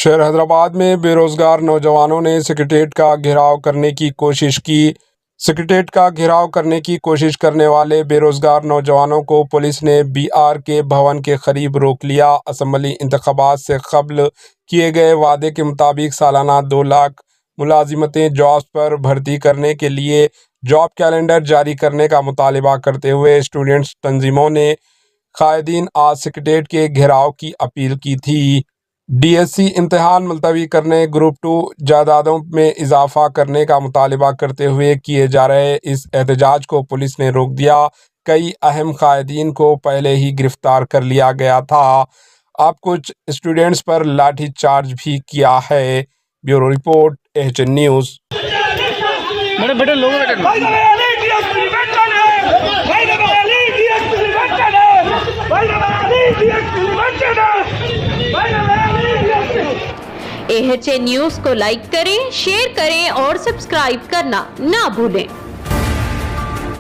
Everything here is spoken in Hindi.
शहर हैदराबाद में बेरोजगार नौजवानों ने सेक्रेटेरिएट का घेराव करने की कोशिश की। सेक्रेटेरिएट का घेराव करने की कोशिश करने वाले बेरोजगार नौजवानों को पुलिस ने BRK भवन के करीब रोक लिया। असम्बली इंतखाबात से कब्ल किए गए वादे के मुताबिक सालाना 2 लाख मुलाजिमतें जॉब्स पर भर्ती करने के लिए जॉब कैलेंडर जारी करने का मुतालबा करते हुए स्टूडेंट्स तंजीमों ने कायदीन आज सेक्रेटेरिएट के घेराव की अपील की थी। DSC इम्तिहान मुलतवी करने, ग्रुप 2 जायदादों में इजाफा करने का मुतालबा करते हुए किए जा रहे इस एहतजाज को पुलिस ने रोक दिया। कई अहम कायदीन को पहले ही गिरफ्तार कर लिया गया था। अब कुछ स्टूडेंट्स पर लाठी चार्ज भी किया है। Bureau report, AHN news. AHN news को लाइक करें, शेयर करें और सब्सक्राइब करना ना भूलें।